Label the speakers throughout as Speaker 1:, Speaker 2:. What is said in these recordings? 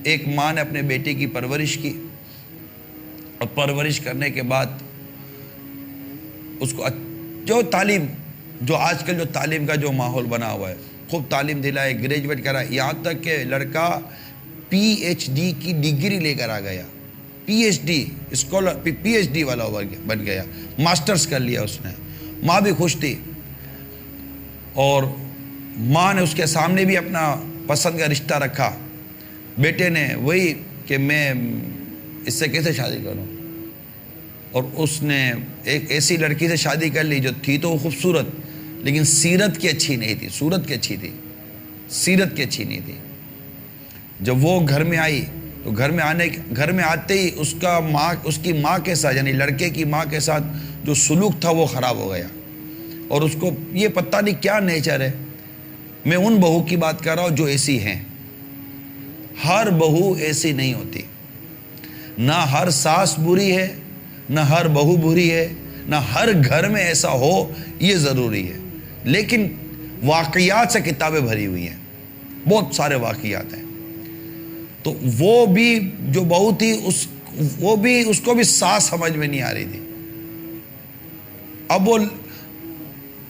Speaker 1: एक माँ ने अपने बेटे की परवरिश की और परवरिश करने के बाद उसको जो तालीम, जो आजकल जो तालीम का जो माहौल बना हुआ है, खूब तालीम दिलाए, ग्रेजुएट करा, यहाँ तक के लड़का पीएचडी की डिग्री लेकर आ गया, पीएचडी स्कॉलर, पीएचडी वाला बन गया, मास्टर्स कर लिया उसने। माँ भी खुश थी और माँ ने उसके सामने भी अपना पसंद का रिश्ता रखा। बेटे ने वही कि मैं इससे कैसे शादी करूं, और उसने एक ऐसी लड़की से शादी कर ली जो थी तो खूबसूरत, लेकिन सीरत की अच्छी नहीं थी, सूरत की अच्छी थी, सीरत की अच्छी नहीं थी। जब वो घर में आई तो घर में आते ही उसकी माँ के साथ, यानी लड़के की माँ के साथ जो सुलूक था वो खराब हो गया, और उसको ये पता नहीं क्या नेचर है। मैं उन बहू की बात कर रहा हूं जो ऐसी हैं। हर बहू ऐसी नहीं होती, ना हर सास बुरी है, ना हर बहू बुरी है, ना हर घर में ऐसा हो ये जरूरी है। लेकिन वाकयात से किताबें भरी हुई हैं, बहुत सारे वाकयात हैं। तो वो भी जो बहू थी उसको भी सास समझ में नहीं आ रही थी। अब वो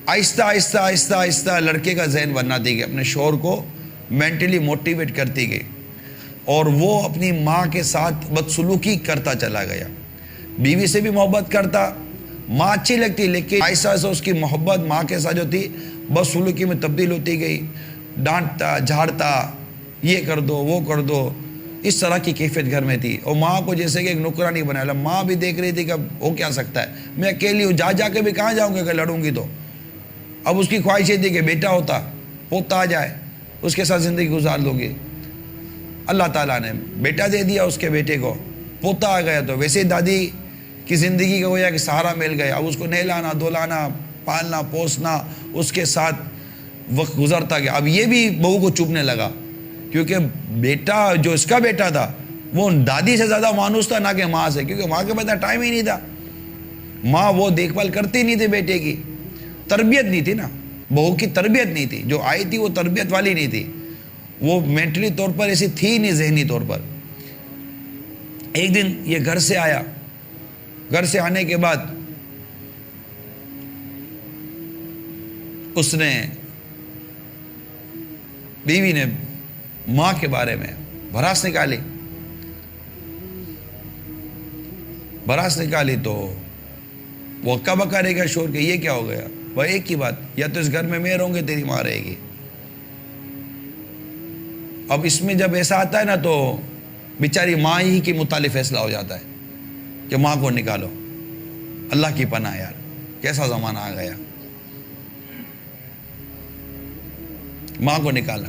Speaker 1: आहिस्ता आहिस्ता आहिस्ता आहिस्ता लड़के का जहन बनाती गई, अपने शौहर को मेंटली मोटिवेट करती गई, और वो अपनी माँ के साथ बदसलूकी करता चला गया। बीवी से भी मोहब्बत करता, माँ अच्छी लगती, लेकिन आहिस्ता आहिस्ता उसकी मोहब्बत माँ के साथ जो थी बदसलूकी में तब्दील होती गई। डांटता, झाड़ता, ये कर दो, वो कर दो, इस तरह की कैफियत घर में थी। और माँ को जैसे कि एक नौकरानी बनाया। माँ भी देख रही थी कि अब हो क्या सकता है, मैं अकेली हूँ, जा के भी कहाँ जाऊँगी अगर लड़ूंगी तो। अब उसकी ख्वाहिश थी कि बेटा होता, पोता आ जाए, उसके साथ ज़िंदगी गुजार लोगी। अल्लाह ताला ने बेटा दे दिया उसके बेटे को, पोता आ गया तो वैसे दादी की ज़िंदगी का गोया कि सहारा मिल गया। अब उसको नहलाना, धुलाना, पालना, पोसना, उसके साथ वक्त गुजरता गया। अब ये भी बहू को चुभने लगा, क्योंकि बेटा जो इसका बेटा था वो दादी से ज़्यादा मानूस था ना कि माँ से, क्योंकि माँ के पास टाइम ही नहीं था। माँ वो देखभाल करती नहीं थी बेटे की, तरबियत नहीं थी ना, बहू की तरबियत नहीं थी। जो आई थी वो तरबियत वाली नहीं थी, वो मेंटली तौर पर ऐसी थी नहीं, जहनी तौर पर। एक दिन ये घर से आया, घर से आने के बाद उसने, बीवी ने माँ के बारे में भड़ास निकाली। भड़ास निकाली तो वो अक्का बक्का रहेगा शोर के, ये क्या हो गया। वह एक ही बात, या तो इस घर में मैं रहूंगी, तेरी माँ रहेगी। अब इसमें जब ऐसा आता है ना तो बेचारी माँ ही के मुतालिक फैसला हो जाता है कि माँ को निकालो। अल्लाह की पनाह यार, कैसा जमाना आ गया। माँ को निकाला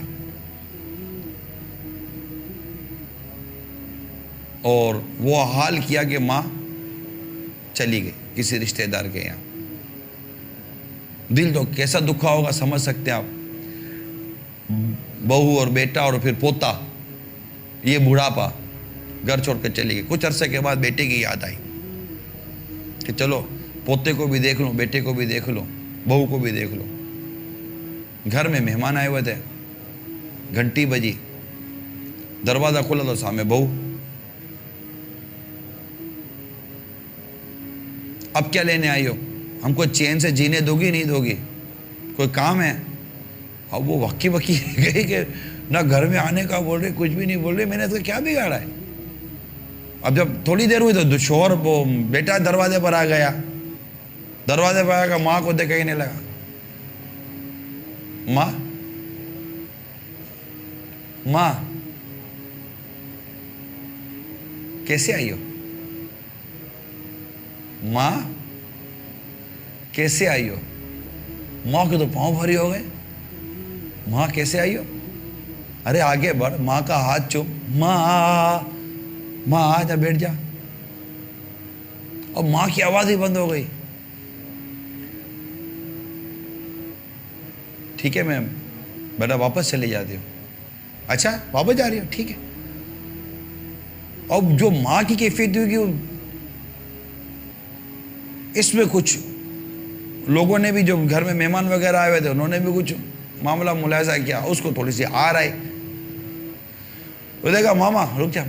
Speaker 1: और वो हाल किया कि माँ चली गई किसी रिश्तेदार के यहाँ। दिल तो कैसा दुखा होगा, समझ सकते हैं आप। बहू और बेटा और फिर पोता, ये बुढ़ापा, घर छोड़कर चली गई। कुछ अरसे के बाद बेटे की याद आई कि चलो पोते को भी देख लो, बेटे को भी देख लो, बहू को भी देख लो। घर में मेहमान आए हुए थे, घंटी बजी, दरवाजा खुला तो सामने बहू। अब क्या लेने आई हो, हमको चैन से जीने दोगी नहीं दोगी, कोई काम है। अब वो वक्की वक्की गई कि ना घर में आने का बोल रही, कुछ भी नहीं बोल रही। मैंने तो क्या बिगाड़ा है। अब जब थोड़ी देर हुई तो शोहर, वो बेटा दरवाजे पर आ गया। दरवाजे पर आकर माँ को देख कहने लगा, माँ माँ कैसे आई हो, माँ कैसे आई हो। माँ के तो पांव भारी हो गए। माँ कैसे आई हो, अरे आगे बढ़, माँ का हाथ चूम, माँ माँ आ जा, बैठ जा। और माँ की आवाज ही बंद हो गई। ठीक है मैं बेटा वापस चली जाती हूँ। अच्छा वापस जा रही हो, ठीक है। अब जो माँ की कैफियत हुई, इसमें कुछ लोगों ने भी, जो घर में मेहमान वगैरह आए हुए थे, उन्होंने भी कुछ मामला मुलाजा किया, उसको थोड़ी सी आर आई। उसने कहा मामा रुक जा,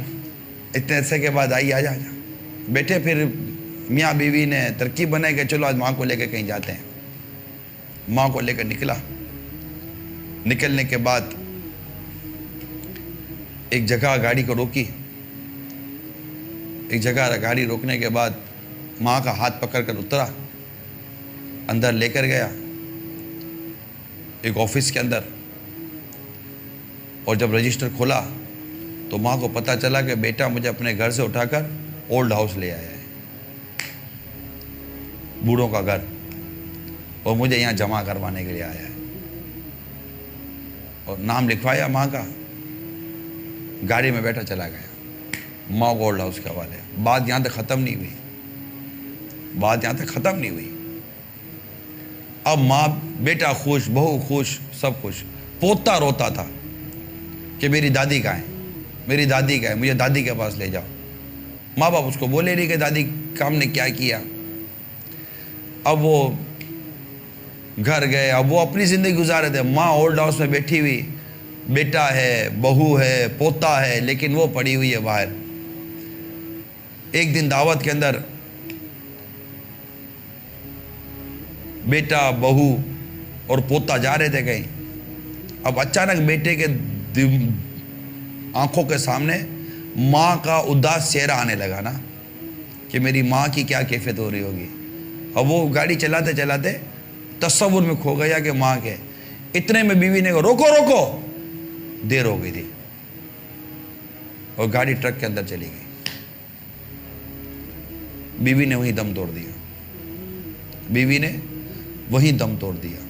Speaker 1: इतने अरसे के बाद आई, आजा आजा बेटे। फिर मियाँ बीवी ने तरकीब बनाई कि चलो आज माँ को लेकर कहीं जाते हैं। माँ को लेकर निकला। निकलने के बाद एक जगह गाड़ी को रोकी। एक जगह गाड़ी रोकने के बाद माँ का हाथ पकड़कर उतरा, अंदर लेकर गया एक ऑफिस के अंदर। और जब रजिस्टर खोला तो माँ को पता चला कि बेटा मुझे अपने घर से उठाकर ओल्ड हाउस ले आया है, बूढ़ों का घर, और मुझे यहाँ जमा करवाने के लिए आया है। और नाम लिखवाया माँ का, गाड़ी में बैठा चला गया। माँ को ओल्ड हाउस के हवाले। बात यहाँ तक ख़त्म नहीं हुई, बात यहाँ तक ख़त्म नहीं हुई। अब माँ, बेटा खुश, बहू खुश, सब खुश। पोता रोता था कि मेरी दादी कहाँ है, मेरी दादी कहाँ है, मुझे दादी के पास ले जाओ। माँ बाप उसको बोले नहीं कि दादी का हमने क्या किया। अब वो घर गए, अब वो अपनी ज़िंदगी गुजार रहे थे। माँ ओल्ड हाउस में बैठी हुई, बेटा है, बहू है, पोता है, लेकिन वो पड़ी हुई है बाहर। एक दिन दावत के अंदर बेटा, बहू और पोता जा रहे थे कहीं। अब अचानक बेटे के आंखों के सामने माँ का उदास चेहरा आने लगा ना, कि मेरी माँ की क्या कैफियत हो रही होगी। अब वो गाड़ी चलाते चलाते तस्वुर में खो गया कि माँ के। इतने में बीवी ने कहा रोको रोको, देर हो गई थी और गाड़ी ट्रक के अंदर चली गई। बीवी ने वहीं दम तोड़ दिया, बीवी ने वहीं दम तोड़ दिया।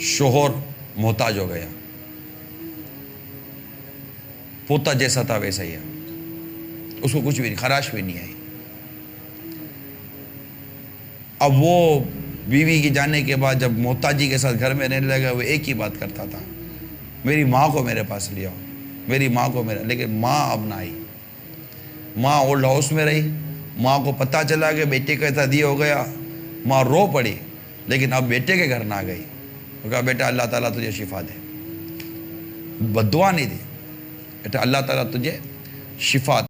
Speaker 1: शोहर मोहताज हो गया, पोता जैसा था वैसा ही है, उसको कुछ भी नहीं, खराश भी नहीं आई। अब वो बीवी के जाने के बाद जब मोहताजी के साथ घर में रहने लगा, वो एक ही बात करता था, मेरी माँ को मेरे पास ले आओ, मेरी माँ को मेरा। लेकिन माँ अब ना आई। माँ ओल्ड हाउस में रही। माँ को पता चला कि बेटे का ऐसा दिया हो गया, माँ रो पड़ी, लेकिन अब बेटे के घर ना गई। वो कहा बेटा अल्लाह ताला तुझे शिफा दे, बद्दुआ नहीं दी, बेटा अल्लाह ताला तुझे शिफा